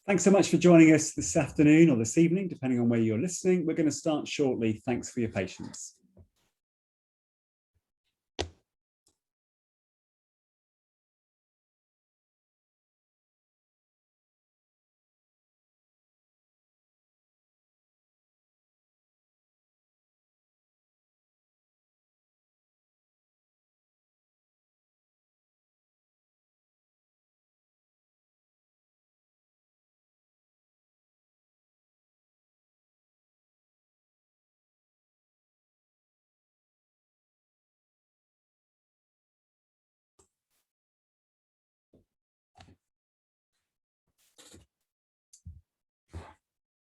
Thanks so much for joining us this afternoon or this evening, depending on where you're listening. We're going to start shortly. Thanks for your patience.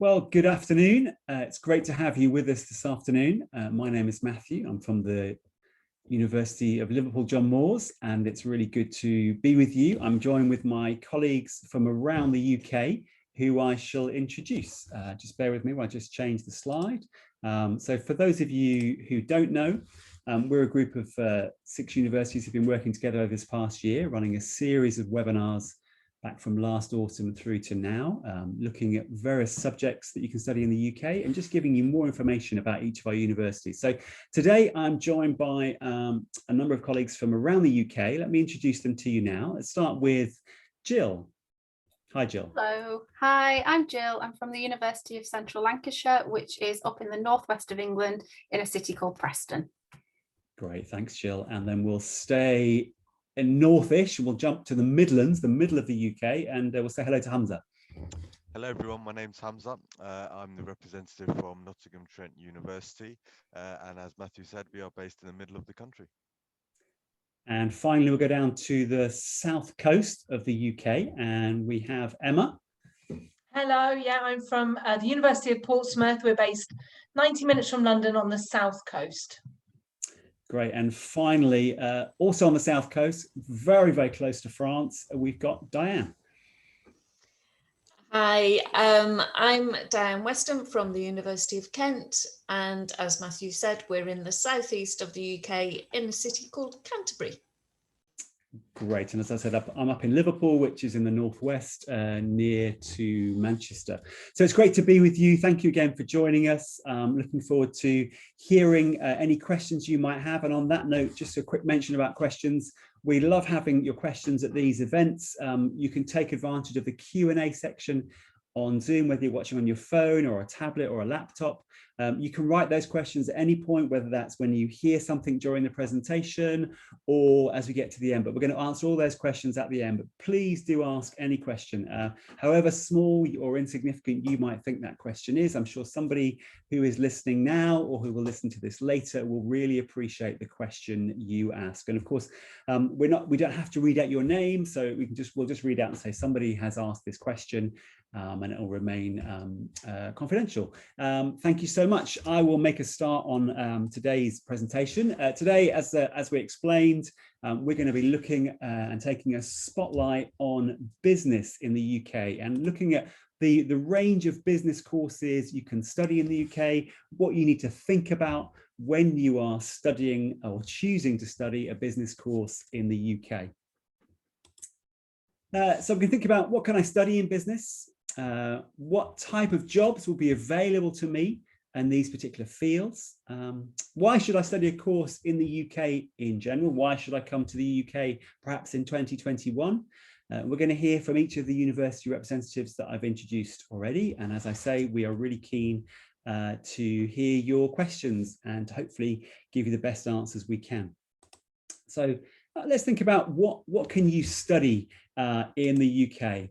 Well, good afternoon. It's great to have you with us this afternoon. My name is Matthew. I'm from the University of Liverpool John Moores, and it's really good to be with you. I'm joined with my colleagues from around the UK, who I shall introduce. Just bear with me while I just change the slide. So for those of you who don't know, we're a group of 6 universities who've been working together over this past year, running a series of webinars back from last autumn through to now, looking at various subjects that you can study in the UK and just giving you more information about each of our universities. So today I'm joined by a number of colleagues from around the UK. Let me introduce them to you now. Let's start with Jill. Hi, Jill. Hello. Hi, I'm Jill. I'm from the University of Central Lancashire, which is up in the northwest of England in a city called Preston. Great, thanks, Jill. And then we'll stay in northish, we'll jump to the Midlands, the middle of the UK, and we'll say hello to Hamza. Hello everyone, my name's Hamza. I'm the representative from Nottingham Trent University, and as Matthew said, we are based in the middle of the country. And finally, we'll go down to the south coast of the UK, and we have Emma. Hello, yeah, I'm from the University of Portsmouth. We're based 90 minutes from London on the south coast. Great. And finally, also on the south coast, very, very close to France, we've got Diane. Hi, I'm Diane Weston from the University of Kent, and as Matthew said, we're in the southeast of the UK in a city called Canterbury. Great. And as I said, I'm up in Liverpool, which is in the northwest, near to Manchester. So it's great to be with you. Thank you again for joining us. Looking forward to hearing any questions you might have. And on that note, just a quick mention about questions. We love having your questions at these events. You can take advantage of the Q&A section on Zoom, whether you're watching on your phone or a tablet or a laptop. You can write those questions at any point, whether that's when you hear something during the presentation or as we get to the end, but we're going to answer all those questions at the end. But please do ask any question, however small or insignificant you might think that question is. I'm sure somebody who is listening now or who will listen to this later will really appreciate the question you ask. And of course, we don't have to read out your name, so we'll just read out and say somebody has asked this question, and it will remain confidential. Thank you so much. I will make a start on today's presentation. Today, as we explained, we're going to be looking and taking a spotlight on business in the UK and looking at the range of business courses you can study in the UK, what you need to think about when you are studying or choosing to study a business course in the UK. So we can think about, what can I study in business? What type of jobs will be available to me in these particular fields? Why should I study a course in the UK in general? Why should I come to the UK perhaps in 2021? We're going to hear from each of the university representatives that I've introduced already. And as I say, we are really keen to hear your questions and to hopefully give you the best answers we can. So let's think about what can you study in the UK?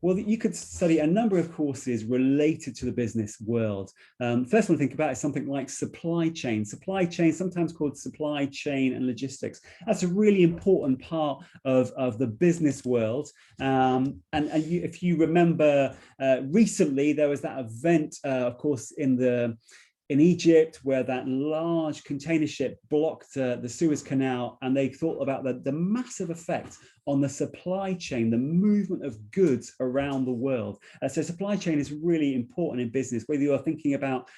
Well, you could study a number of courses related to the business world. First one to think about is something like supply chain. Supply chain, sometimes called supply chain and logistics. That's a really important part of the business world. If you remember, recently there was that event, of course, in in Egypt, where that large container ship blocked the Suez Canal, and they thought about the massive effect on the supply chain, the movement of goods around the world. So supply chain is really important in business, whether you're thinking about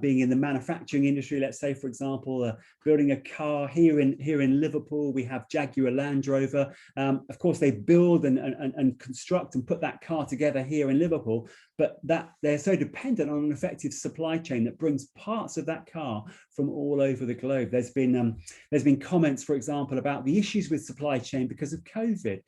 being in the manufacturing industry, let's say, for example, building a car here in Liverpool, we have Jaguar Land Rover. Of course, they build and construct and put that car together here in Liverpool, but that they're so dependent on an effective supply chain that brings parts of that car from all over the globe. There's been comments, for example, about the issues with supply chain because of COVID.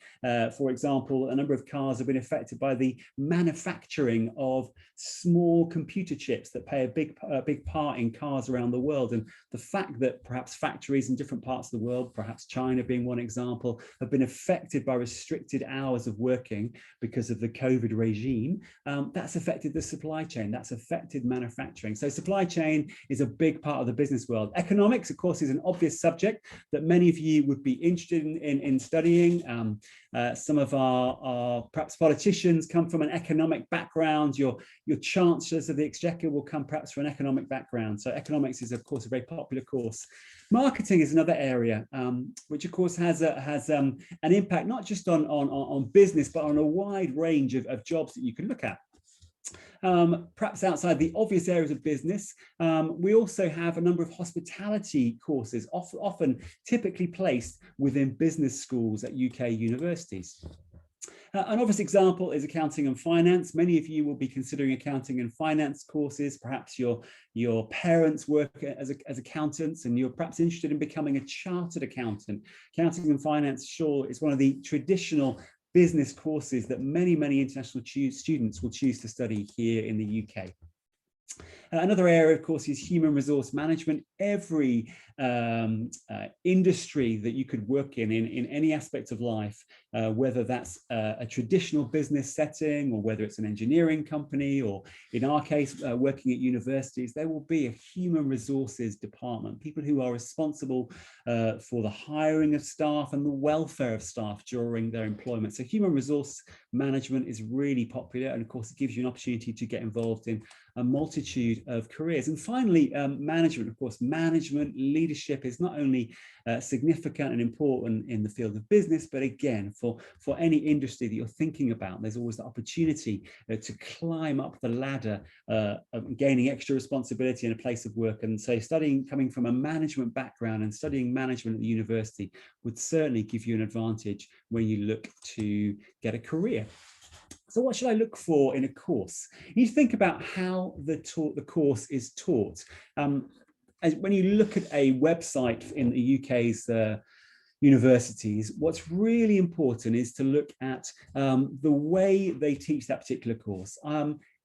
For example, a number of cars have been affected by the manufacturing of small computer chips that play a big part in cars around the world. And the fact that perhaps factories in different parts of the world, perhaps China being one example, have been affected by restricted hours of working because of the COVID regime, that's affected the supply chain, that's affected manufacturing. So supply chain is a big part of the business world. Economics, of course, is an obvious subject that many of you would be interested in studying. Some of our perhaps politicians come from an economic background. Your chancellors of the exchequer will come perhaps from an economic background. So economics is, of course, a very popular course. Marketing is another area which, of course, has an impact not just on business, but on a wide range of jobs that you can look at. Perhaps outside the obvious areas of business, we also have a number of hospitality courses, often typically placed within business schools at UK universities. An obvious example is accounting and finance. Many of you will be considering accounting and finance courses. Perhaps your parents work as accountants and you're perhaps interested in becoming a chartered accountant. Accounting and finance, sure, is one of the traditional business courses that many international students will choose to study here in the UK. Another area, of course, is human resource management. Every industry that you could work in any aspect of life, whether that's a traditional business setting or whether it's an engineering company, or in our case, working at universities, there will be a human resources department, people who are responsible for the hiring of staff and the welfare of staff during their employment. So human resource management is really popular, and of course, it gives you an opportunity to get involved in a multitude of careers. And finally, management. Of course, management, leadership is not only significant and important in the field of business, but again, for any industry that you're thinking about, there's always the opportunity to climb up the ladder of gaining extra responsibility in a place of work. And so coming from a management background and studying management at the university would certainly give you an advantage when you look to get a career. So what should I look for in a course? You think about how the course is taught. When you look at a website in the UK's universities, what's really important is to look at the way they teach that particular course.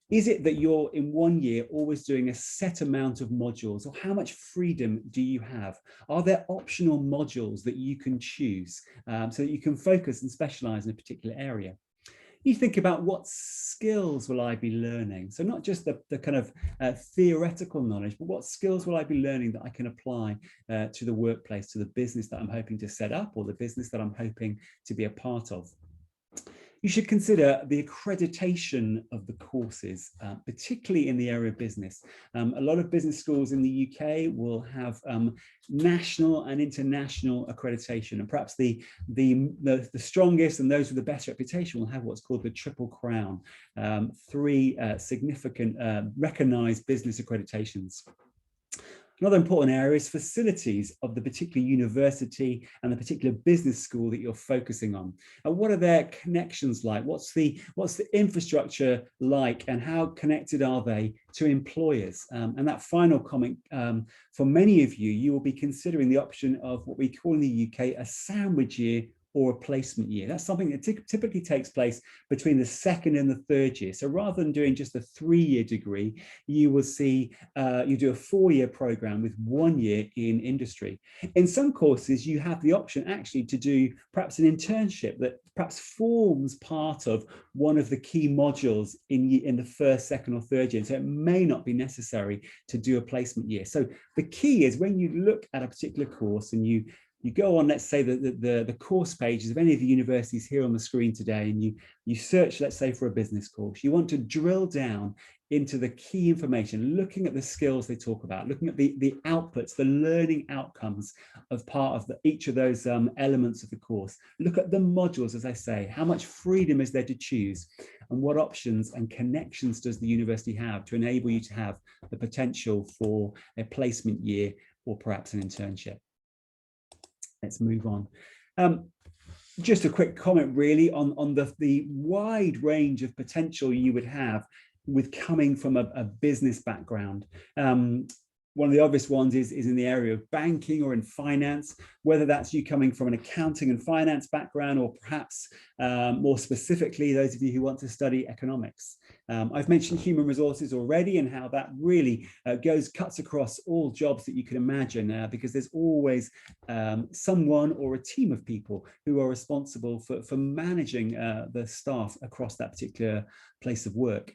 Is it that you're in 1 year always doing a set amount of modules, or how much freedom do you have? Are there optional modules that you can choose so that you can focus and specialize in a particular area? You think about what skills will I be learning? So not just the kind of theoretical knowledge, but what skills will I be learning that I can apply to the workplace, to the business that I'm hoping to set up, or the business that I'm hoping to be a part of. You should consider the accreditation of the courses, particularly in the area of business. A lot of business schools in the UK will have national and international accreditation, and perhaps the strongest and those with the best reputation will have what's called the Triple Crown, 3 significant recognised business accreditations. Another important area is facilities of the particular university and the particular business school that you're focusing on. And what are their connections like? What's the infrastructure like, and how connected are they to employers? And that final comment, for many of you, you will be considering the option of what we call in the UK a sandwich year or a placement year. That's something that typically takes place between the 2nd and the 3rd year. So rather than doing just a 3-year degree, you will see you do a 4-year program with 1 year in industry. In some courses, you have the option actually to do perhaps an internship that perhaps forms part of one of the key modules in the 1st, 2nd or 3rd year. So it may not be necessary to do a placement year. So the key is when you look at a particular course and you go on, let's say, the course pages of any of the universities here on the screen today, and you search, let's say, for a business course. You want to drill down into the key information, looking at the skills they talk about, looking at the outputs, the learning outcomes of part of each of those elements of the course. Look at the modules, as I say, how much freedom is there to choose, and what options and connections does the university have to enable you to have the potential for a placement year or perhaps an internship. Let's move on. Just a quick comment really on the wide range of potential you would have with coming from a business background. One of the obvious ones is in the area of banking or in finance, whether that's you coming from an accounting and finance background, or perhaps more specifically, those of you who want to study economics. I've mentioned human resources already and how that really cuts across all jobs that you can imagine, because there's always someone or a team of people who are responsible for managing the staff across that particular place of work.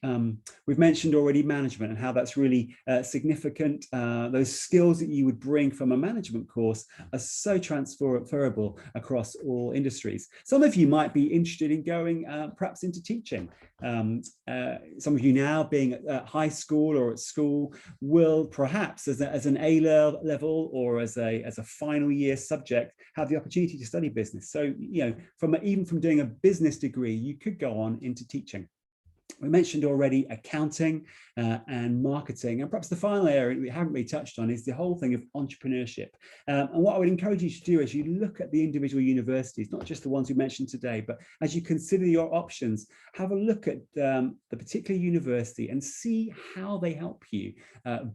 We've mentioned already management and how that's really significant. Those skills that you would bring from a management course are so transferable across all industries. Some of you might be interested in going perhaps into teaching. Some of you now being at high school or at school will perhaps as an A level or as a final year subject have the opportunity to study business. So, you know, even from doing a business degree, you could go on into teaching. We mentioned already accounting and marketing, and perhaps the final area we haven't really touched on is the whole thing of entrepreneurship. And what I would encourage you to do as you look at the individual universities, not just the ones we mentioned today, but as you consider your options, have a look at the particular university and see how they help you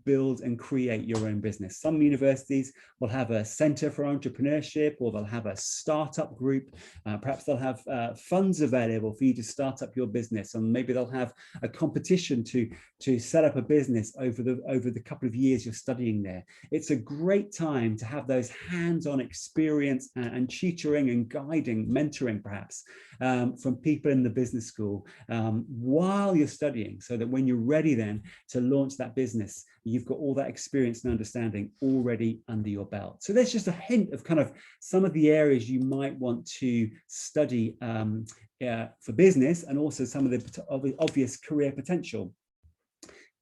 build and create your own business. Some universities will have a centre for entrepreneurship, or they'll have a startup group. Perhaps they'll have funds available for you to start up your business, and maybe they'll have a competition to set up a business over the couple of years you're studying there. It's a great time to have those hands-on experience and tutoring and guiding, mentoring perhaps, from people in the business school while you're studying, so that when you're ready then to launch that business, you've got all that experience and understanding already under your belt. So there's just a hint of kind of some of the areas you might want to study for business, and also some of the obvious career potential.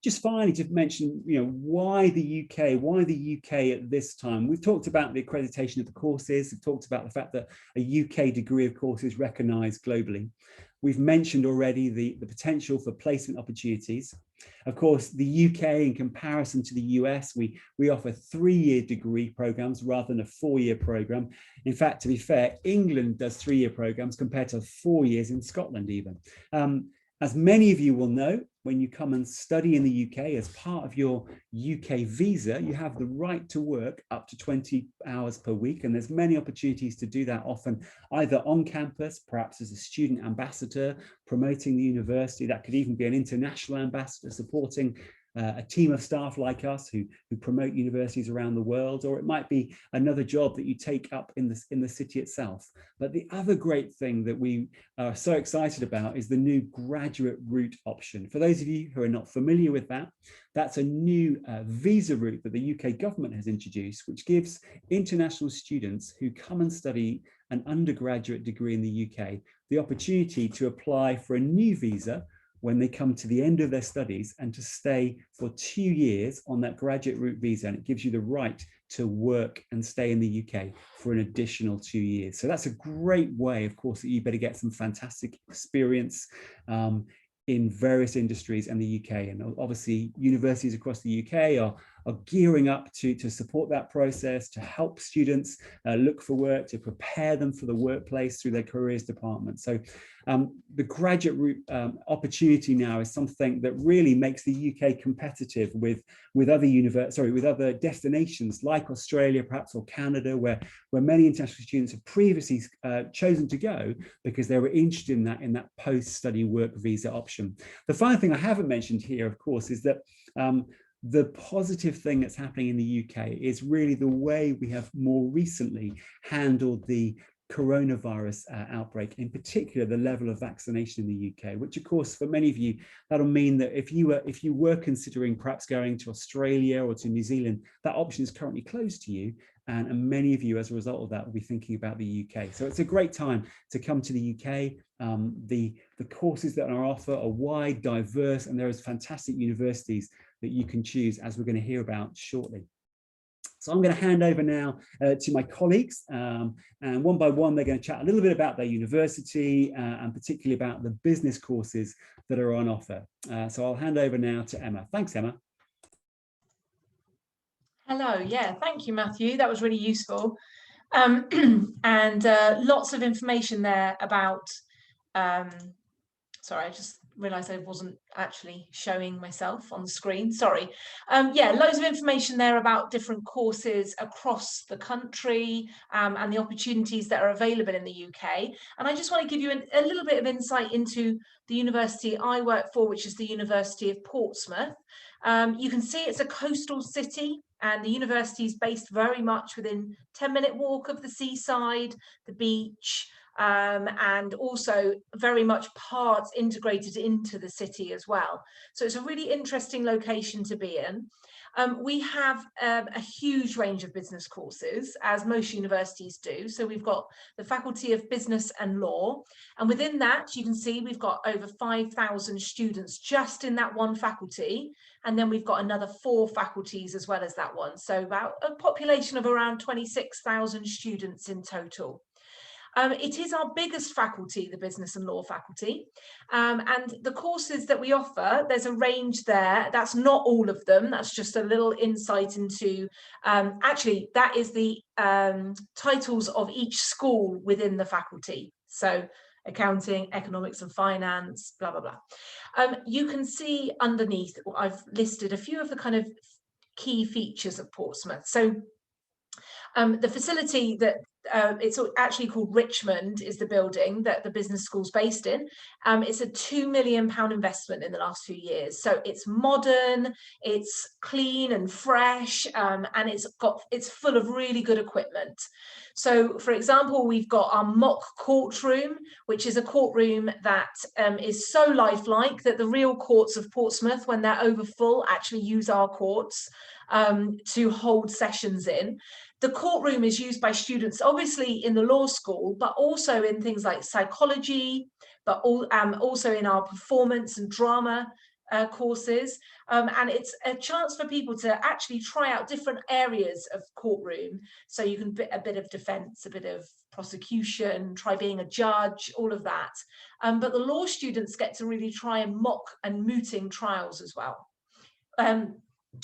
Just finally, to mention, you know, why the UK at this time? We've talked about the accreditation of the courses. We've talked about the fact that a UK degree of course is recognised globally. We've mentioned already the potential for placement opportunities. Of course, the UK, in comparison to the US, we offer 3-year degree programs rather than a 4-year program. In fact, to be fair, England does 3-year programs compared to 4 years in Scotland even. As many of you will know, when you come and study in the UK as part of your UK visa, you have the right to work up to 20 hours per week. And there's many opportunities to do that, often either on campus, perhaps as a student ambassador, promoting the university. That could even be an international ambassador supporting a team of staff like us who promote universities around the world, or it might be another job that you take up in the city itself. But the other great thing that we are so excited about is the new graduate route option. For those of you who are not familiar with that, that's a new visa route that the UK government has introduced, which gives international students who come and study an undergraduate degree in the UK the opportunity to apply for a new visa when they come to the end of their studies, and to stay for 2 years on that graduate route visa. And it gives you the right to work and stay in the UK for an additional 2 years. So that's a great way, of course, that you better get some fantastic experience in various industries in the UK. And obviously universities across the UK are gearing up to support that process, to help students look for work, to prepare them for the workplace through their careers department. So the graduate route opportunity now is something that really makes the UK competitive with other destinations like Australia, perhaps, or Canada, where many international students have previously chosen to go because they were interested in that post-study work visa option. The final thing I haven't mentioned here, of course, is that the positive thing that's happening in the UK is really the way we have more recently handled the coronavirus outbreak, in particular the level of vaccination in the UK, which of course for many of you that'll mean that if you were considering perhaps going to Australia or to New Zealand, that option is currently closed to you, and many of you, as a result of that, will be thinking about the UK. So it's a great time to come to the UK. The courses that are on offer are wide, diverse, and there is fantastic universities that you can choose, as we're going to hear about shortly. So I'm going to hand over now to my colleagues, and one by one they're going to chat a little bit about their university and particularly about the business courses that are on offer. So I'll hand over now to Emma. Thanks, Emma. Hello, yeah, thank you, Matthew. That was really useful. And lots of information there about, sorry, I just realised I wasn't actually showing myself on the screen, sorry. Yeah, loads of information there about different courses across the country and the opportunities that are available in the UK. And I just want to give you a little bit of insight into the university I work for, which is the University of Portsmouth. You can see it's a coastal city, and the university is based very much within 10-minute walk of the seaside, the beach, and also very much part integrated into the city as well. So it's a really interesting location to be in. We have a huge range of business courses, as most universities do. So we've got the Faculty of Business and Law, and within that you can see we've got over 5,000 students just in that one faculty, and then we've got another 4 faculties as well as that one, so about a population of around 26,000 students in total. It is our biggest faculty, the Business and Law faculty, and the courses that we offer, there's a range there. That's not all of them, that's just a little insight into, actually that is the titles of each school within the faculty. So accounting, economics and finance, blah, blah, blah. You can see underneath, I've listed a few of the kind of key features of Portsmouth. So the facility that it's actually called Richmond is the building that the business school's based in. It's a £2 million investment in the last few years. So it's modern, it's clean and fresh, and it's full of really good equipment. So, for example, we've got our mock courtroom, which is a courtroom that is so lifelike that the real courts of Portsmouth, when they're over full, actually use our courts to hold sessions in. The courtroom is used by students, obviously in the law school, but also in things like psychology, but also in our performance and drama courses. And it's a chance for people to actually try out different areas of courtroom. So you can a bit of defence, a bit of prosecution, try being a judge, all of that. But the law students get to really try and mock and mooting trials as well.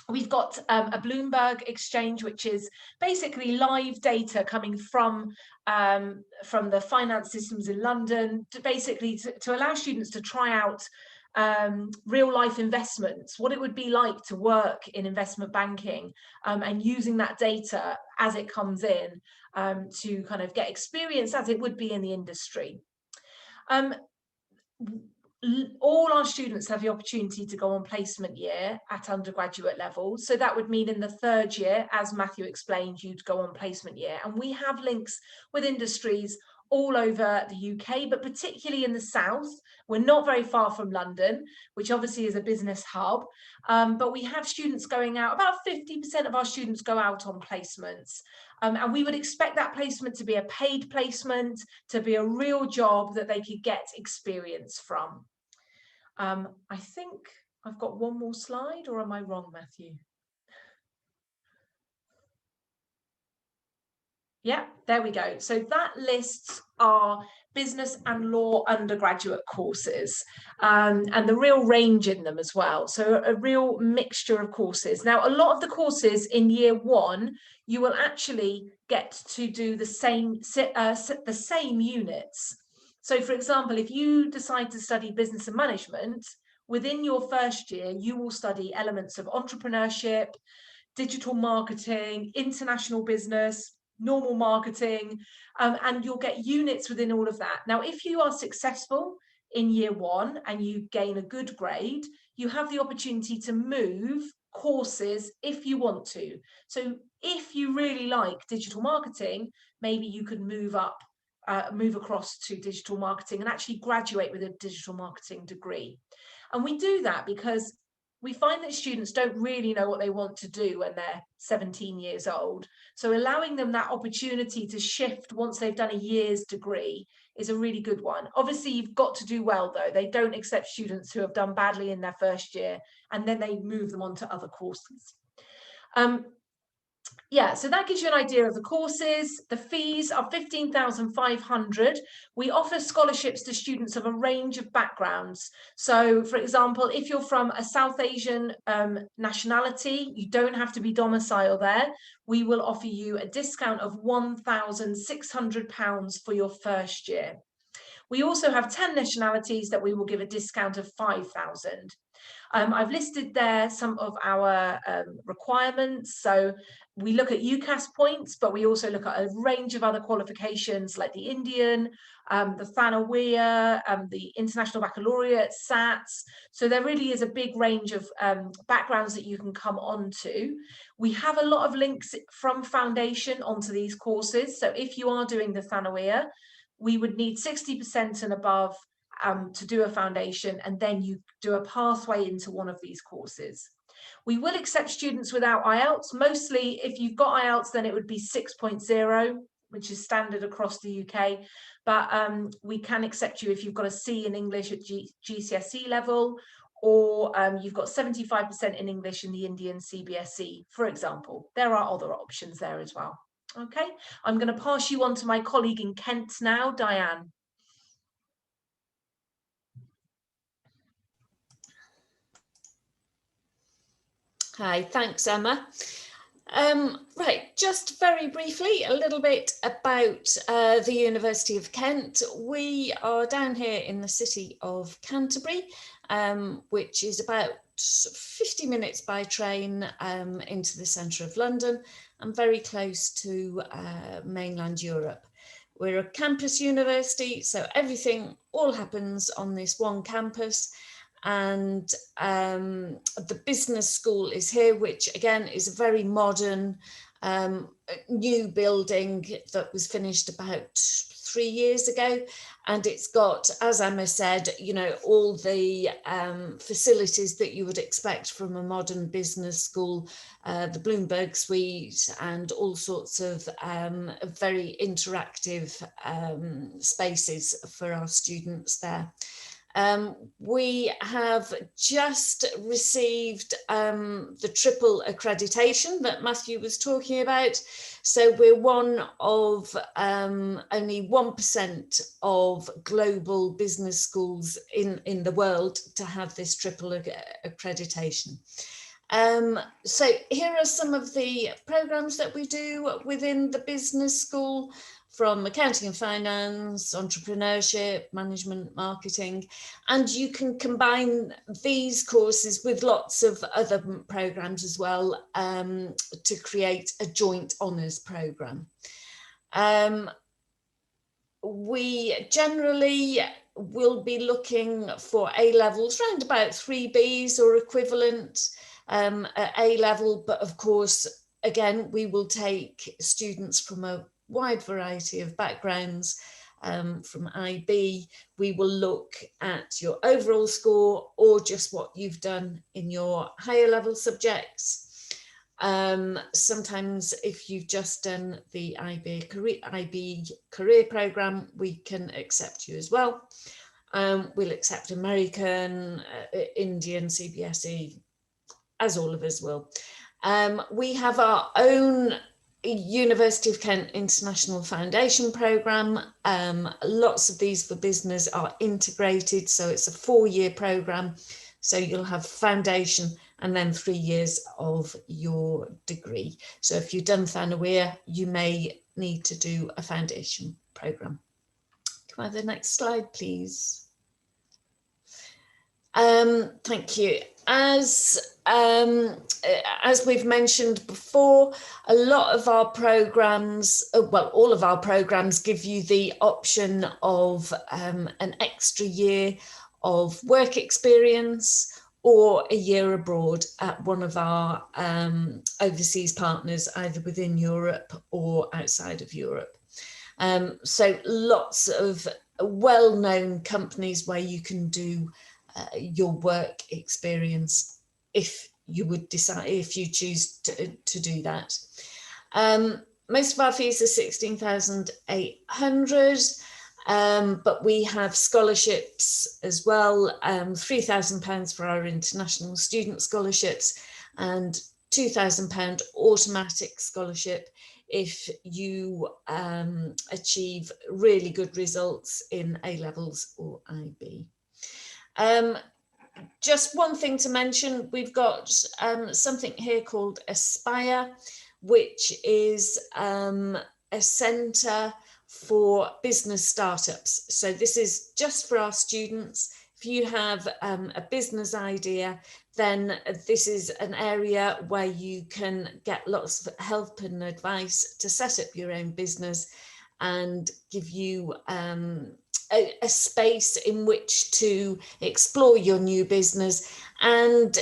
We've got a Bloomberg exchange, which is basically live data coming from the finance systems in London, to allow students to try out real life investments, what it would be like to work in investment banking, and using that data as it comes in to kind of get experience as it would be in the industry. All our students have the opportunity to go on placement year at undergraduate level. So that would mean in the 3rd year, as Matthew explained, you'd go on placement year. And we have links with industries all over the UK, but particularly in the south. We're not very far from London, which obviously is a business hub. But we have students going out, about 50% of our students go out on placements. And we would expect that placement to be a paid placement, to be a real job that they could get experience from. I think I've got one more slide, or am I wrong, Matthew? Yeah, there we go. So that lists our business and law undergraduate courses, and the real range in them as well. So a real mixture of courses. Now, a lot of the courses in year 1, you will actually get to do the same units. So, for example, if you decide to study business and management, within your 1st year, you will study elements of entrepreneurship, digital marketing, international business, normal marketing, and you'll get units within all of that. Now, if you are successful in year 1 and you gain a good grade, you have the opportunity to move courses if you want to. So if you really like digital marketing, maybe you could move across to digital marketing and actually graduate with a digital marketing degree. And we do that because we find that students don't really know what they want to do when they're 17 years old. So allowing them that opportunity to shift once they've done a year's degree is a really good one. Obviously, you've got to do well, though. They don't accept students who have done badly in their first year and then they move them on to other courses. Yeah, so that gives you an idea of the courses. The fees are £15,500. We offer scholarships to students of a range of backgrounds. So, for example, if you're from a South Asian nationality, you don't have to be domiciled there. We will offer you a discount of £1,600 for your first year. We also have 10 nationalities that we will give a discount of £5,000. I've listed there some of our requirements. So we look at UCAS points, but we also look at a range of other qualifications like the Indian, the Thanawea, the International Baccalaureate, SATs. So there really is a big range of backgrounds that you can come onto. We have a lot of links from foundation onto these courses. So if you are doing the Thanawea, we would need 60% and above to do a foundation, and then you do a pathway into one of these courses. We will accept students without IELTS. Mostly, if you've got IELTS, then it would be 6.0, which is standard across the UK. But we can accept you if you've got a C in English at GCSE level, or you've got 75% in English in the Indian CBSE, for example. There are other options there as well. Okay, I'm going to pass you on to my colleague in Kent now, Diane. Hi, thanks, Emma. Right, just very briefly, a little bit about the University of Kent. We are down here in the city of Canterbury, which is about 50 minutes by train into the centre of London and very close to mainland Europe. We're a campus university, so everything all happens on this one campus. And the business school is here, which again is a very modern new building that was finished about 3 years ago, and it's got, as Emma said, you know, all the facilities that you would expect from a modern business school, the Bloomberg suite and all sorts of very interactive spaces for our students there. We have just received the triple accreditation that Matthew was talking about. So we're one of only 1% of global business schools in the world to have this triple accreditation. So here are some of the programs that we do within the business school, from accounting and finance, entrepreneurship, management, marketing, and you can combine these courses with lots of other programs as well to create a joint honours program. We generally will be looking for A-levels, around about 3 Bs or equivalent at A-level, but of course, again, we will take students from a wide variety of backgrounds. From IB, we will look at your overall score or just what you've done in your higher level subjects. Sometimes if you've just done the IB career program, we can accept you as well. We'll accept American, Indian, CBSE, as all of us will. We have our own University of Kent International Foundation Programme. Lots of these for business are integrated, so it's a 4-year programme. So you'll have foundation and then 3 years of your degree. So if you've done Thanawea, you may need to do a foundation programme. Can I have the next slide, please? Thank you. As we've mentioned before, a lot of our programs, well, all of our programs give you the option of an extra year of work experience or a year abroad at one of our overseas partners, either within Europe or outside of Europe. So lots of well-known companies where you can do your work experience if you would decide, if you choose to do that. Most of our fees are 16,800, but we have scholarships as well, £3,000 for our international student scholarships and £2,000 automatic scholarship if you achieve really good results in A-levels or IB. Just one thing to mention, we've got something here called Aspire, which is a centre for business startups. So this is just for our students. If you have a business idea, then this is an area where you can get lots of help and advice to set up your own business and give you a space in which to explore your new business. And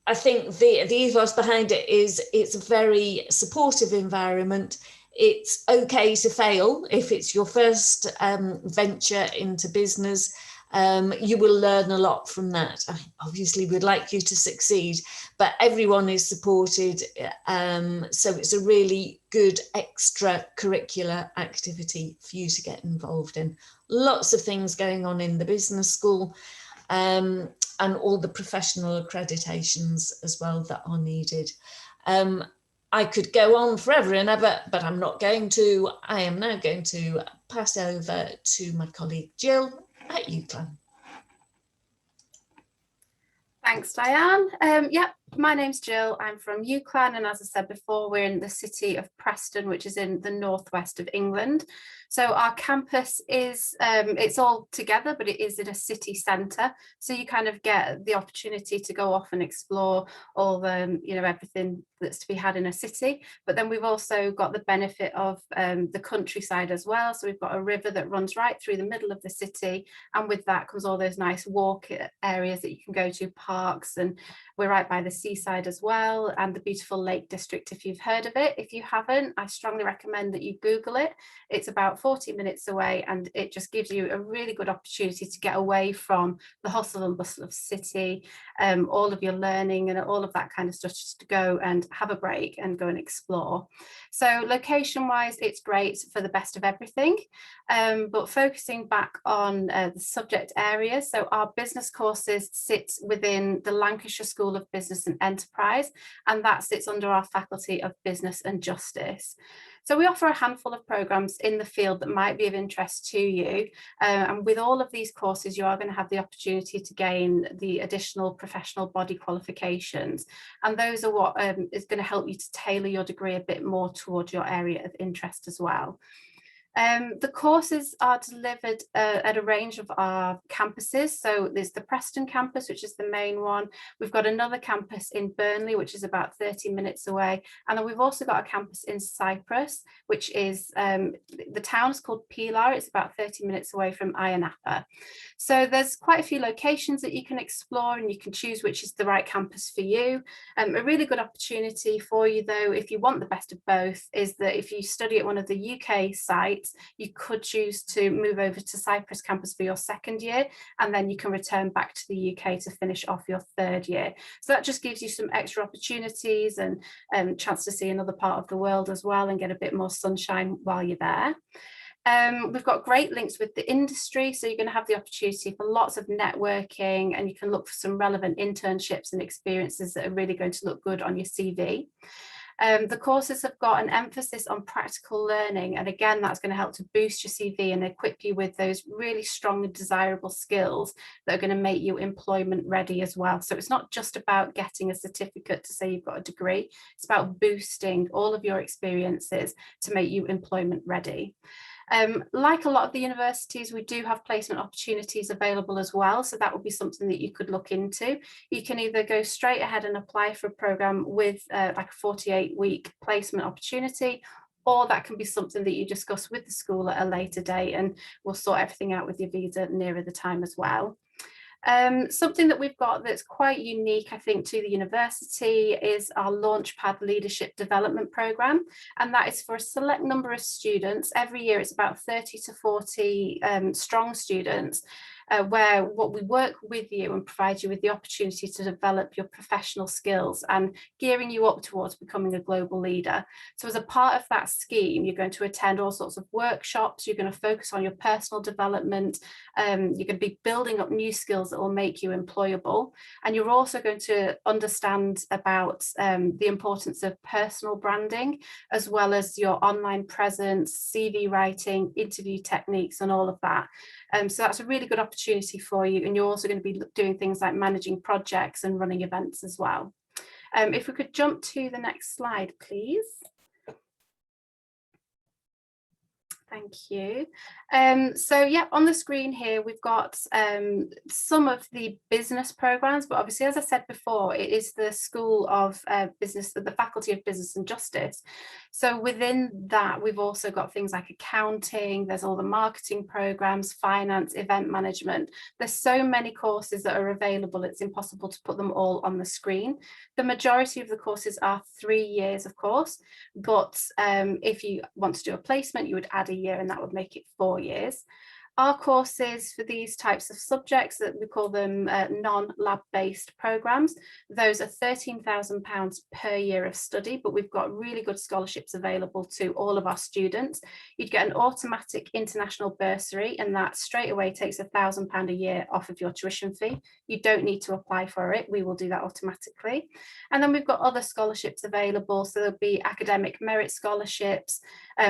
I think the ethos behind it is it's a very supportive environment. It's okay to fail if it's your first venture into business. You will learn a lot from that. Obviously, we'd like you to succeed, but everyone is supported. So it's a really good extracurricular activity for you to get involved in. Lots of things going on in the business school, and all the professional accreditations as well that are needed. I could go on forever and ever, but I'm not going to. I am now going to pass over to my colleague Jill at UCLan. Thanks, Diane. Yep, my name's Jill. I'm from UCLan, and as I said before, we're in the city of Preston, which is in the northwest of England. So our campus is, it's all together, but it is in a city centre. So you kind of get the opportunity to go off and explore all the, you know, everything that's to be had in a city. But then we've also got the benefit of the countryside as well. So we've got a river that runs right through the middle of the city. And with that comes all those nice walk areas that you can go to, parks, and we're right by the seaside as well, and the beautiful Lake District, if you've heard of it. If you haven't, I strongly recommend that you Google it. It's about 40 minutes away, and it just gives you a really good opportunity to get away from the hustle and bustle of city, all of your learning and all of that kind of stuff, just to go and have a break and go and explore. So location wise, it's great for the best of everything, but focusing back on the subject areas. So our business courses sit within the Lancashire School of Business and Enterprise, and that sits under our Faculty of Business and Justice. So we offer a handful of programmes in the field that might be of interest to you. And with all of these courses, you are going to have the opportunity to gain the additional professional body qualifications. And those are what is going to help you to tailor your degree a bit more towards your area of interest as well. The courses are delivered at a range of our campuses. So there's the Preston campus, which is the main one. We've got another campus in Burnley, which is about 30 minutes away. And then we've also got a campus in Cyprus, which is, the town is called Pilar. It's about 30 minutes away from Ayia Napa. So there's quite a few locations that you can explore, and you can choose which is the right campus for you. A really good opportunity for you, though, if you want the best of both, is that if you study at one of the UK sites, you could choose to move over to Cyprus campus for your second year, and then you can return back to the UK to finish off your third year. So that just gives you some extra opportunities and chance to see another part of the world as well, and get a bit more sunshine while you're there. We've got great links with the industry, so you're going to have the opportunity for lots of networking, and you can look for some relevant internships and experiences that are really going to look good on your CV. The courses have got an emphasis on practical learning, and again, that's going to help to boost your CV and equip you with those really strong and desirable skills that are going to make you employment ready as well. So it's not just about getting a certificate to say you've got a degree, it's about boosting all of your experiences to make you employment ready. Like a lot of the universities, we do have placement opportunities available as well, so that would be something that you could look into. You can either go straight ahead and apply for a programme with like a 48-week placement opportunity, or that can be something that you discuss with the school at a later date, and we'll sort everything out with your visa nearer the time as well. Something that we've got that's quite unique, I think, to the university is our Launchpad Leadership Development Programme, and that is for a select number of students. Every year it's about 30 to 40 strong students, where what we work with you and provide you with the opportunity to develop your professional skills and gearing you up towards becoming a global leader. So as a part of that scheme, you're going to attend all sorts of workshops, you're going to focus on your personal development, you're going to be building up new skills that will make you employable, and you're also going to understand about the importance of personal branding, as well as your online presence, CV writing, interview techniques, and all of that. So that's a really good opportunity for you, and you're also going to be doing things like managing projects and running events as well. If we could jump to the next slide, please. Thank you. So yeah, on the screen here, we've got some of the business programs, but obviously, as I said before, it is the School of Business, the Faculty of Business and Justice. So within that, we've also got things like accounting, there's all the marketing programs, finance, event management. There's so many courses that are available, it's impossible to put them all on the screen. The majority of the courses are 3 years, of course, but if you want to do a placement, you would add a year and that would make it 4 years. Our courses for these types of subjects, that we call them non-lab based programs, those are £13,000 per year of study, but we've got really good scholarships available to all of our students. You'd get an automatic international bursary, and that straight away takes £1,000 a year off of your tuition fee. You don't need to apply for it, we will do that automatically. And then we've got other scholarships available, so there'll be academic merit scholarships,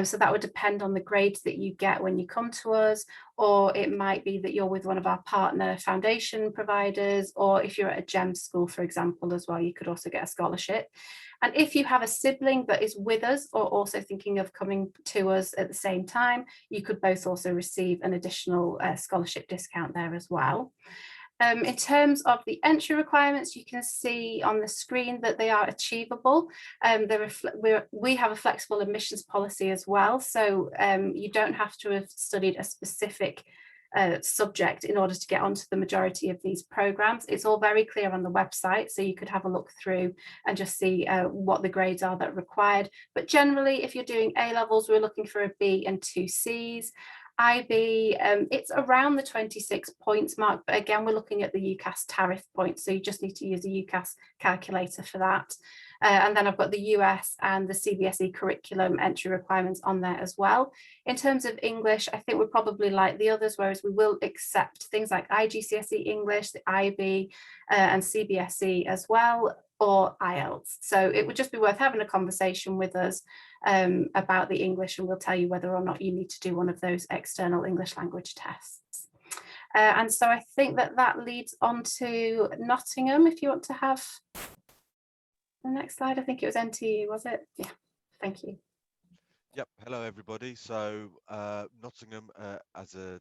so that would depend on the grades that you get when you come to us, or it might be that you're with one of our partner foundation providers, or if you're at a GEM school, for example, as well, you could also get a scholarship. And if you have a sibling that is with us or also thinking of coming to us at the same time, you could both also receive an additional scholarship discount there as well. In terms of the entry requirements, you can see on the screen that they are achievable. We have a flexible admissions policy as well, so you don't have to have studied a specific subject in order to get onto the majority of these programs. It's all very clear on the website, so you could have a look through and just see what the grades are that are required. But generally, if you're doing A-levels, we're looking for a B and 2 Cs. IB, it's around the 26 points mark, but again, we're looking at the UCAS tariff points, so you just need to use a UCAS calculator for that. And then I've got the US and the CBSE curriculum entry requirements on there as well. In terms of English, I think we're probably like the others, whereas we will accept things like IGCSE English, the IB and CBSE as well, or IELTS. So it would just be worth having a conversation with us about the English, and we'll tell you whether or not you need to do one of those external English language tests. And so I think that leads on to Nottingham, if you want to have the next slide. I think it was NTU, was it? Yeah, thank you. Yep. Hello, everybody. So Nottingham, as a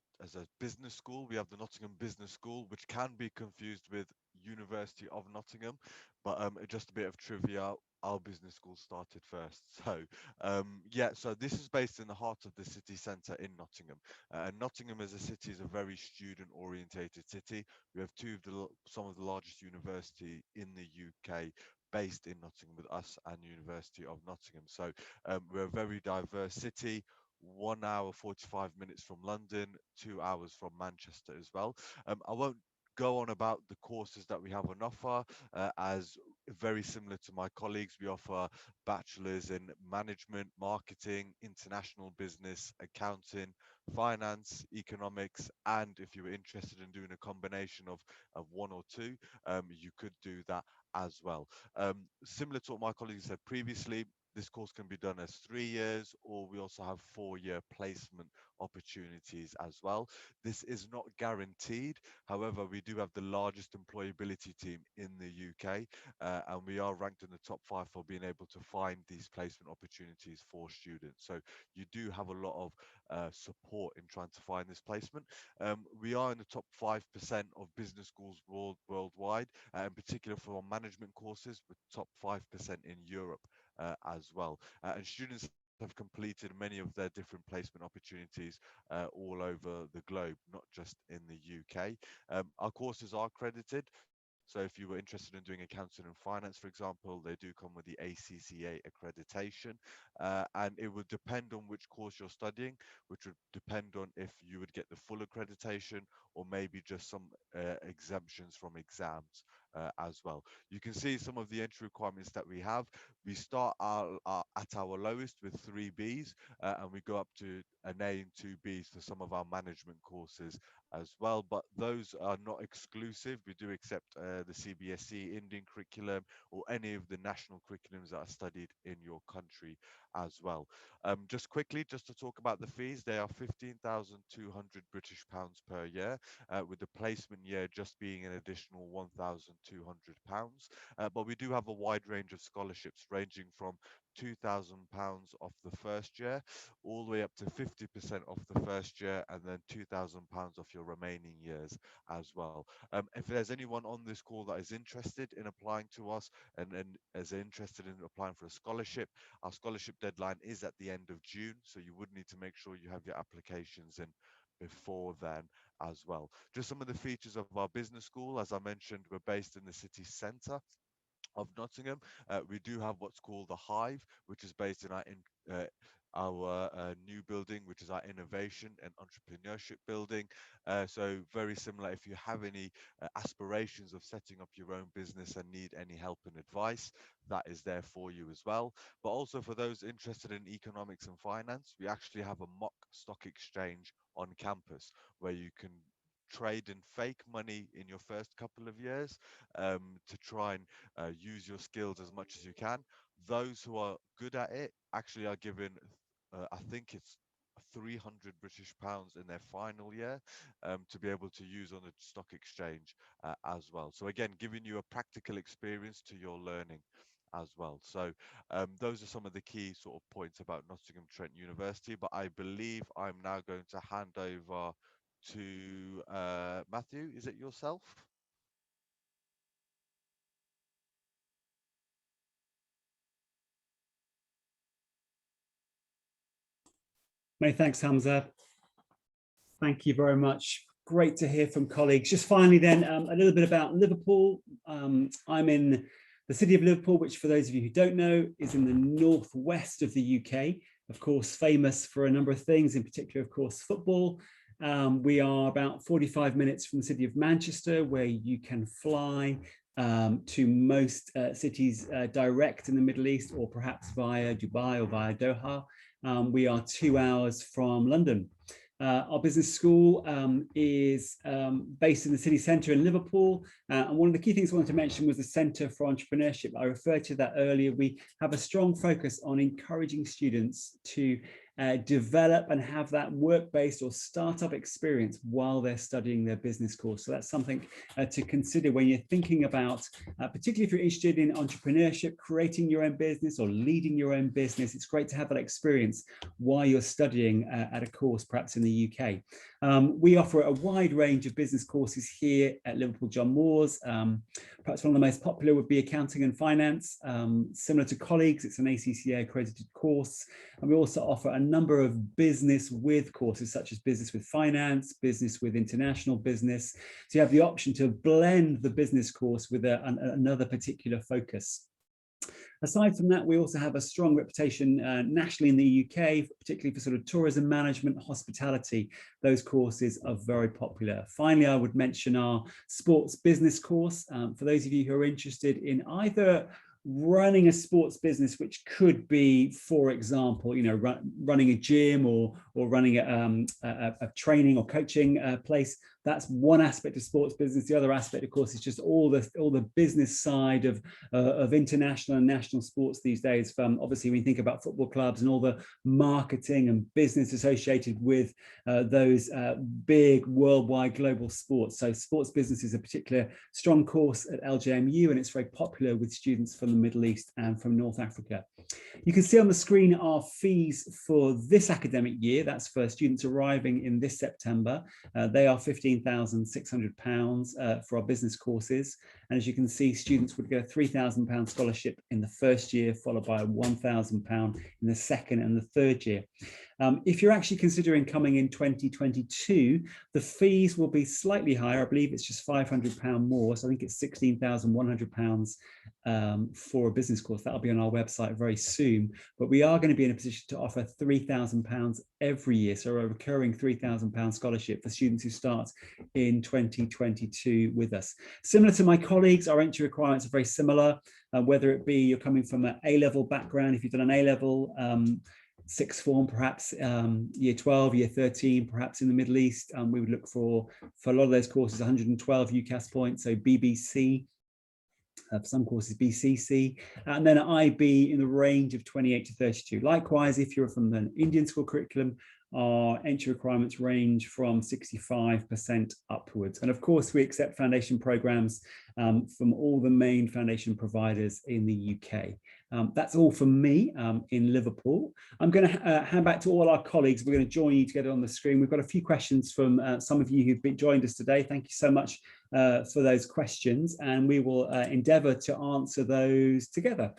business school, we have the Nottingham Business School, which can be confused with University of Nottingham. But just a bit of trivia: our business school started first. So yeah, so this is based in the heart of the city centre in Nottingham. Nottingham as a city is a very student-orientated city. We have some of the largest university in the UK based in Nottingham with us and University of Nottingham. So we're a very diverse city. 1 hour 45 minutes from London, 2 hours from Manchester as well. I won't go on about the courses that we have on offer, as very similar to my colleagues. We offer bachelors in management, marketing, international business, accounting, finance, economics, and if you were interested in doing a combination of one or two, you could do that as well. Similar to what my colleagues said previously, this course can be done as 3 years, or we also have 4-year placement opportunities as well. This is not guaranteed. However, we do have the largest employability team in the UK, and we are ranked in the top 5 for being able to find these placement opportunities for students. So you do have a lot of support in trying to find this placement. We are in the top 5% of business schools worldwide, in particular for our management courses, with top 5% in Europe as well. And students have completed many of their different placement opportunities all over the globe, not just in the UK. Our courses are accredited, So if you were interested in doing accounting and finance, for example, they do come with the ACCA accreditation, and it would depend on which course you're studying, which would depend on if you would get the full accreditation or maybe just some exemptions from exams as well. You can see some of the entry requirements that we have. We start at our lowest with 3 Bs, and we go up to an A and 2 Bs for some of our management courses as well, but those are not exclusive. We do accept the CBSE Indian curriculum or any of the national curriculums that are studied in your country as well. Just quickly, just to talk about the fees, they are £15,200 per year, with the placement year just being an additional £1,200. But we do have a wide range of scholarships ranging from £2,000 off the first year, all the way up to 50% off the first year, and then £2,000 off your remaining years as well. If there's anyone on this call that is interested in applying to us and is interested in applying for a scholarship, our scholarship deadline is at the end of June, so you would need to make sure you have your applications in before then as well. Just some of the features of our business school. As I mentioned, we're based in the city centre of Nottingham. We do have what's called the Hive, which is based in our new building, which is our innovation and entrepreneurship building. So very similar. If you have any aspirations of setting up your own business and need any help and advice, that is there for you as well. But also for those interested in economics and finance, we actually have a mock stock exchange on campus where you can trade in fake money in your first couple of years to try and use your skills as much as you can. Those who are good at it actually are given, I think it's £300 in their final year to be able to use on the stock exchange as well. So again, giving you a practical experience to your learning as well. So those are some of the key sort of points about Nottingham Trent University, but I believe I'm now going to hand over to Matthew. Is it yourself? Many thanks, Hamza. Thank you very much. Great to hear from colleagues. Just finally then, a little bit about Liverpool. I'm in the city of Liverpool, which for those of you who don't know, is in the northwest of the UK, of course, famous for a number of things, in particular, of course, football. We are about 45 minutes from the city of Manchester, where you can fly to most cities direct in the Middle East, or perhaps via Dubai or via Doha. We are 2 hours from London. Our business school is based in the city centre in Liverpool. And one of the key things I wanted to mention was the Centre for Entrepreneurship. I referred to that earlier. We have a strong focus on encouraging students to develop and have that work-based or startup experience while they're studying their business course. So that's something to consider when you're thinking about, particularly if you're interested in entrepreneurship, creating your own business or leading your own business. It's great to have that experience while you're studying at a course, perhaps in the UK. We offer a wide range of business courses here at Liverpool John Moores. Perhaps one of the most popular would be accounting and finance. Similar to colleagues, it's an ACCA accredited course. And we also offer a number of business with courses, such as business with finance, business with international business. So you have the option to blend the business course with another particular focus. Aside from that, we also have a strong reputation nationally in the UK, particularly for sort of tourism management, hospitality. Those courses are very popular. Finally, I would mention our sports business course. For those of you who are interested in either running a sports business, which could be, for example, running a gym or running a training or coaching place. That's one aspect of sports business. The other aspect, of course, is just all the business side of international and national sports these days. From obviously, when you think about football clubs and all the marketing and business associated with those big worldwide global sports. So sports business is a particular strong course at LJMU, and it's very popular with students from the Middle East and from North Africa. You can see on the screen our fees for this academic year. That's for students arriving in this September. They are £15,600 for our business courses. And as you can see, students would get a £3,000 scholarship in the first year, followed by a £1,000 in the second and the third year. If you're actually considering coming in 2022, the fees will be slightly higher. I believe it's just £500 more. So I think it's £16,100 for a business course. That'll be on our website very soon. But we are going to be in a position to offer £3,000 every year. So a recurring £3,000 scholarship for students who start in 2022 with us. Similar to my colleagues, our entry requirements are very similar, whether it be you're coming from an A-level background, if you've done an A-level, sixth form, perhaps year 12, year 13, perhaps in the Middle East. We would look for a lot of those courses, 112 UCAS points, so BBC, for some courses BCC, and then IB in the range of 28 to 32. Likewise, if you're from an Indian school curriculum, our entry requirements range from 65% upwards. And of course, we accept foundation programs from all the main foundation providers in the UK. That's all from me in Liverpool. I'm going to hand back to all our colleagues. We're going to join you together on the screen. We've got a few questions from some of you who've joined us today. Thank you so much for those questions, and we will endeavour to answer those together.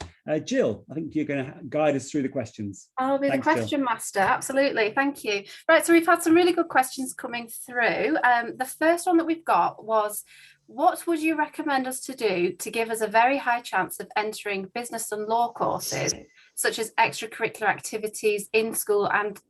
Jill, I think you're going to guide us through the questions. I'll be Thanks, the question master. Absolutely. Thank you. Right, so we've had some really good questions coming through. The first one that we've got was, what would you recommend us to do to give us a very high chance of entering business and law courses, such as extracurricular activities in school and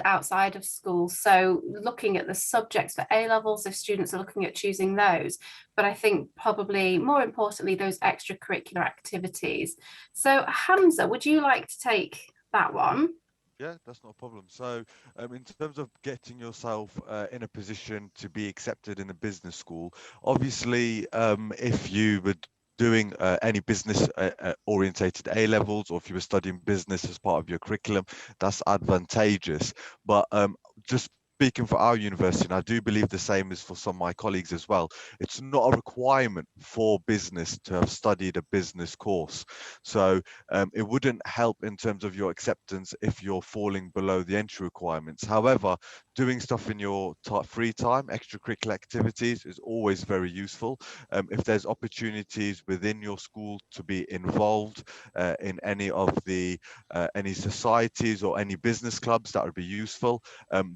outside of school? So looking at the subjects for A-levels, if students are looking at choosing those, but I think probably more importantly, those extracurricular activities. So Hamza, would you like to take that one? Yeah, that's not a problem. So in terms of getting yourself in a position to be accepted in a business school, obviously, if you were doing any business orientated A-levels, or if you were studying business as part of your curriculum, that's advantageous. But just speaking for our university, and I do believe the same is for some of my colleagues as well, it's not a requirement for business to have studied a business course. So it wouldn't help in terms of your acceptance if you're falling below the entry requirements. However, doing stuff in your free time, extracurricular activities, is always very useful. If there's opportunities within your school to be involved in any of the any societies or any business clubs, that would be useful.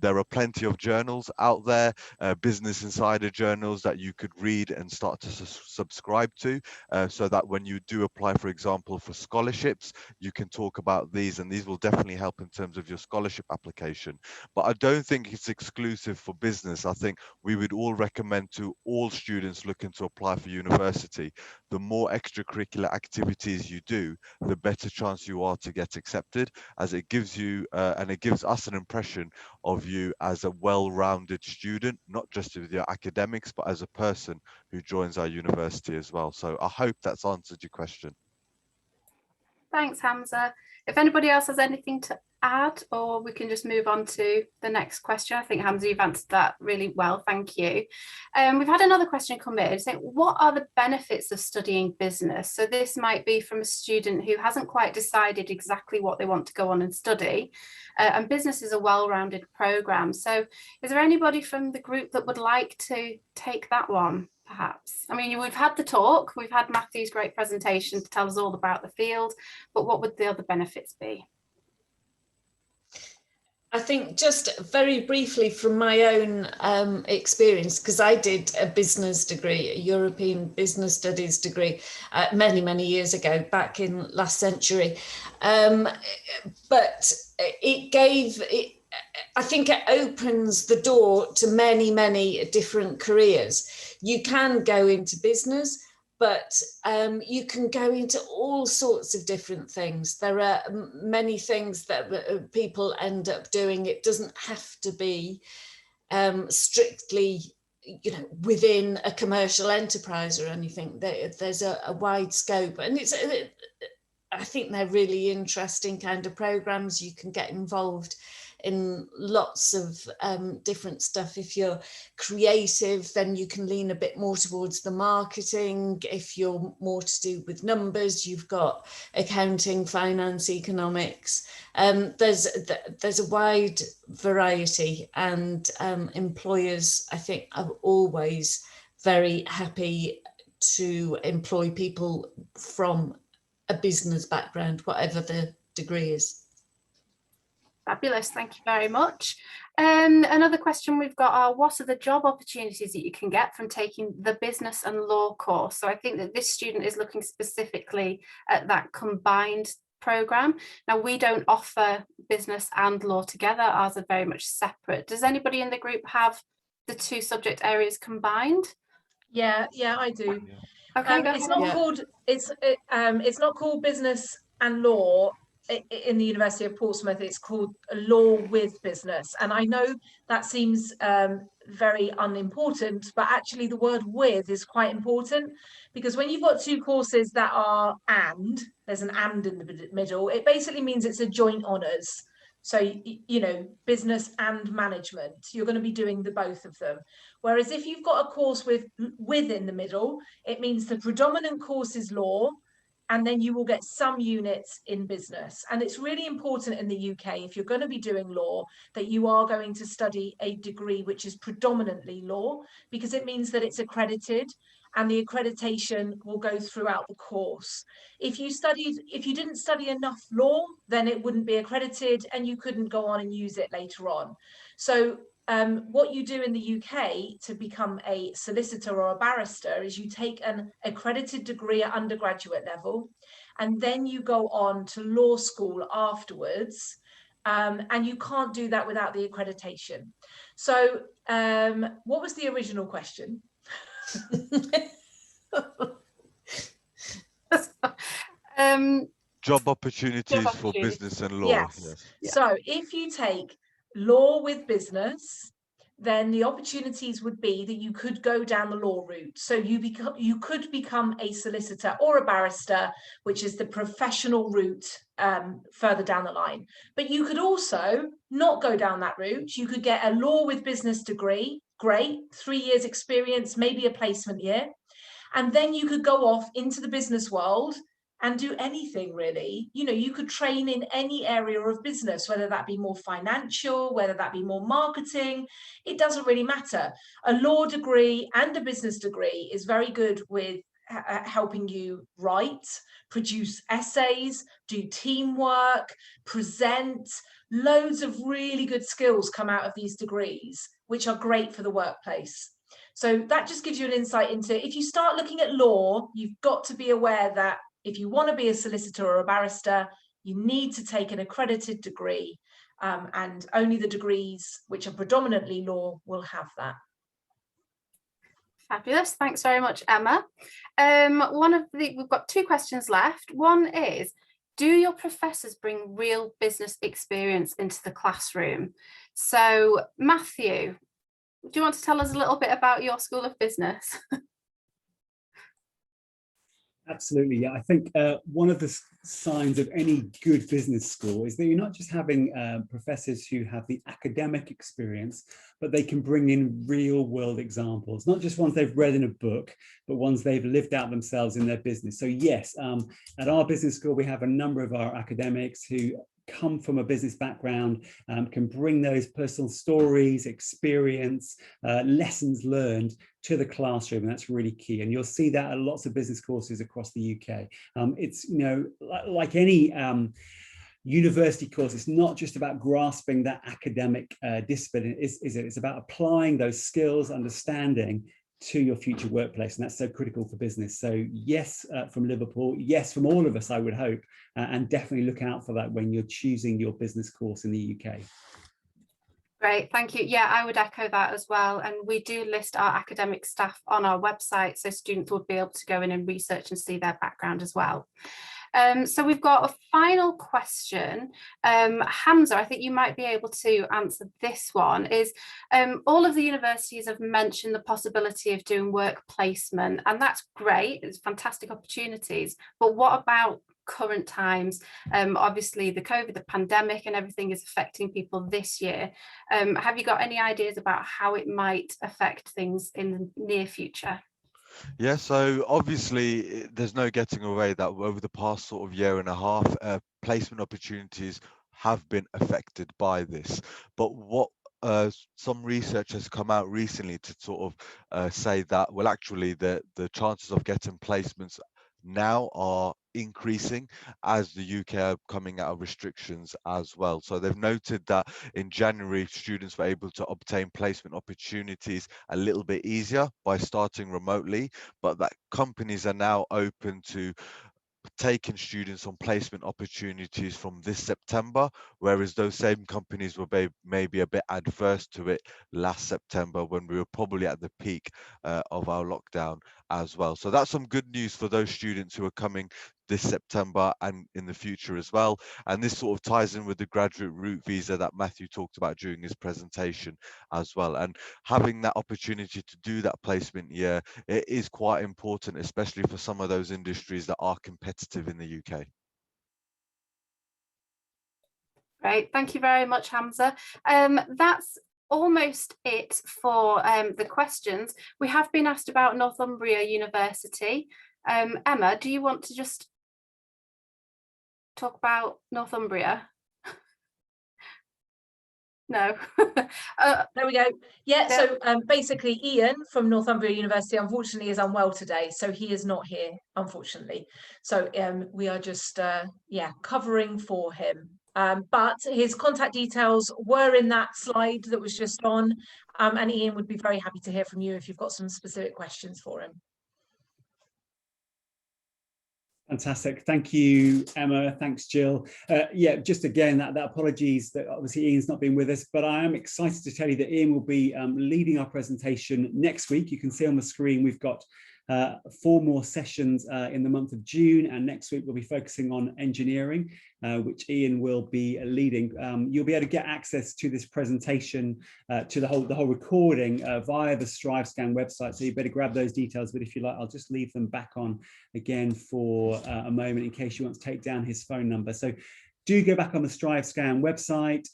There are plenty of journals out there, Business Insider journals, that you could read and start to subscribe to, so that when you do apply, for example, for scholarships, you can talk about these, and these will definitely help in terms of your scholarship application. But I don't think it's exclusive for business. I think we would all recommend to all students looking to apply for university, the more extracurricular activities you do, the better chance you are to get accepted, as it gives you and it gives us an impression of you as a well-rounded student, not just with your academics, but as a person who joins our university as well. So I hope that's answered your question. Thanks, Hamza. If anybody else has anything to add, or we can just move on to the next question. I think, Hamza, you've answered that really well. Thank you. We've had another question come in saying, what are the benefits of studying business? So this might be from a student who hasn't quite decided exactly what they want to go on and study. And business is a well-rounded programme. So is there anybody from the group that would like to take that one, perhaps? I mean, we've had the talk, we've had Matthew's great presentation to tell us all about the field, but what would the other benefits be? I think just very briefly from my own experience, because I did a business degree, a European Business Studies degree many, many years ago, back in last century. But I think it opens the door to many, many different careers. You can go into business, but you can go into all sorts of different things. There are many things that people end up doing. It doesn't have to be strictly, within a commercial enterprise or anything. There's a wide scope, and I think they're really interesting kind of programs. You can get involved in lots of different stuff. If you're creative, then you can lean a bit more towards the marketing. If you're more to do with numbers, you've got accounting, finance, economics. There's a wide variety, and employers, I think, are always very happy to employ people from a business background, whatever the degree is. Fabulous, thank you very much. Another question we've got are, what are the job opportunities that you can get from taking the business and law course? So I think that this student is looking specifically at that combined programme. Now, we don't offer business and law together, ours are very much separate. Does anybody in the group have the two subject areas combined? Yeah, I do. Okay, It's not called business and law in the University of Portsmouth. It's called law with business, and I know that seems very unimportant, but actually the word with is quite important, because when you've got two courses that are there's an and in the middle, it basically means it's a joint honours. So, you know, business and management, you're going to be doing the both of them. Whereas if you've got a course with in the middle, it means the predominant course is law, and then you will get some units in business. And it's really important in the UK, if you're going to be doing law, that you are going to study a degree which is predominantly law, because it means that it's accredited, and the accreditation will go throughout the course. If you didn't study enough law, then it wouldn't be accredited and you couldn't go on and use it later on. So what you do in the UK to become a solicitor or a barrister is you take an accredited degree at undergraduate level, and then you go on to law school afterwards. And you can't do that without the accreditation. So what was the original question? Job opportunities for business and law. Yes. So if you take law with business, then the opportunities would be that you could go down the law route. So you could become a solicitor or a barrister, which is the professional route further down the line. But you could also not go down that route. You could get a law with business degree, great, 3 years experience, maybe a placement year. And then you could go off into the business world and do anything really. You know, you could train in any area of business, whether that be more financial, whether that be more marketing, it doesn't really matter. A law degree and a business degree is very good with helping you write, produce essays, do teamwork, present. Loads of really good skills come out of these degrees, which are great for the workplace. So that just gives you an insight into, if you start looking at law, you've got to be aware that if you want to be a solicitor or a barrister, you need to take an accredited degree, and only the degrees which are predominantly law will have that. Fabulous, thanks very much, Emma. We've got two questions left. One is, do your professors bring real business experience into the classroom? So Matthew, do you want to tell us a little bit about your School of Business? Absolutely, yeah. I think one of the signs of any good business school is that you're not just having professors who have the academic experience, but they can bring in real world examples, not just ones they've read in a book, but ones they've lived out themselves in their business. So yes, at our business school, we have a number of our academics who come from a business background, can bring those personal stories, experience, lessons learned to the classroom, and that's really key. And you'll see that at lots of business courses across the UK. It's, you know, like any university course, it's not just about grasping that academic discipline, is it? It's about applying those skills, understanding to your future workplace, and that's so critical for business. So yes, from Liverpool, yes, from all of us, I would hope, and definitely look out for that when you're choosing your business course in the UK. Great, thank you. Yeah, I would echo that as well. And we do list our academic staff on our website, so students would be able to go in and research and see their background as well. So we've got a final question. Hamza, I think you might be able to answer this one. Is all of the universities have mentioned the possibility of doing work placement, and that's great, it's fantastic opportunities, but what about current times? Obviously the COVID, the pandemic and everything is affecting people this year. Have you got any ideas about how it might affect things in the near future? Yeah, so obviously there's no getting away that over the past sort of year and a half, placement opportunities have been affected by this. But what some research has come out recently to sort of say that, well, actually the chances of getting placements now are increasing as the UK are coming out of restrictions as well. So they've noted that in January, students were able to obtain placement opportunities a little bit easier by starting remotely, but that companies are now open to taking students on placement opportunities from this September, whereas those same companies were maybe a bit adverse to it last September when we were probably at the peak of our lockdown as well. So that's some good news for those students who are coming this September and in the future as well. And this sort of ties in with the graduate route visa that Matthew talked about during his presentation as well. And having that opportunity to do that placement year, it is quite important, especially for some of those industries that are competitive in the UK. Great, thank you very much, Hamza. That's almost it for the questions. We have been asked about Northumbria University. Emma, do you want to just talk about Northumbria? No. There we go. Yeah, so basically Ian from Northumbria University unfortunately is unwell today, so he is not here, unfortunately. So we are just covering for him. But his contact details were in that slide that was just on, and Ian would be very happy to hear from you if you've got some specific questions for him. Fantastic. Thank you, Emma. Thanks, Jill. Yeah, just again, that apologies that obviously Ian's not been with us, but I am excited to tell you that Ian will be leading our presentation next week. You can see on the screen we've got 4 more sessions in the month of June, and next week we'll be focusing on engineering, which Ian will be leading. You'll be able to get access to this presentation, to the whole recording via the StriveScan website, so you better grab those details. But if you like, I'll just leave them back on again for a moment in case you want to take down his phone number. So do go back on the StriveScan website.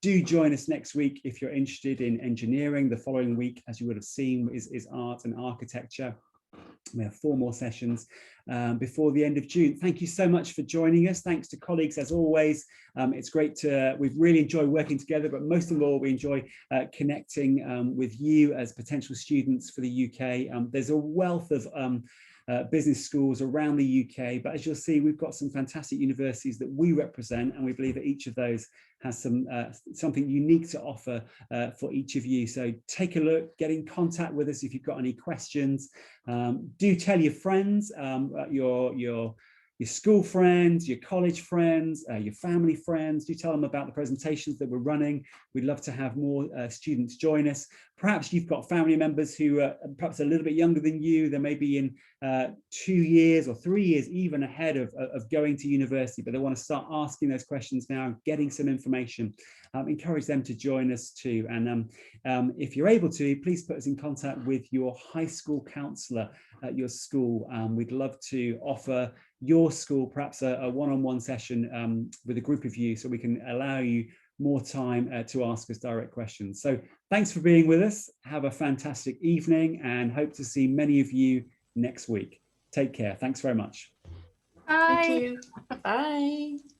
Do join us next week if you're interested in engineering. The following week, as you would have seen, is art and architecture. We have 4 more sessions before the end of June. Thank you so much for joining us. Thanks to colleagues as always. It's great we've really enjoyed working together, but most of all, we enjoy connecting with you as potential students for the UK. There's a wealth of business schools around the UK, but as you'll see, we've got some fantastic universities that we represent, and we believe that each of those has something unique to offer for each of you. So take a look, get in contact with us if you've got any questions. Do tell your friends, your school friends, your college friends, your family friends. Do tell them about the presentations that we're running. We'd love to have more students join us. Perhaps you've got family members who are perhaps a little bit younger than you. They may be in 2 years or 3 years even ahead of going to university, but they want to start asking those questions now, getting some information. Encourage them to join us too. And if you're able to, please put us in contact with your high school counsellor at your school. We'd love to offer your school perhaps a one-on-one session with a group of you, so we can allow you more time to ask us direct questions. So thanks for being with us. Have a fantastic evening, and hope to see many of you next week. Take care. Thanks very much. Bye. Thank you. Bye.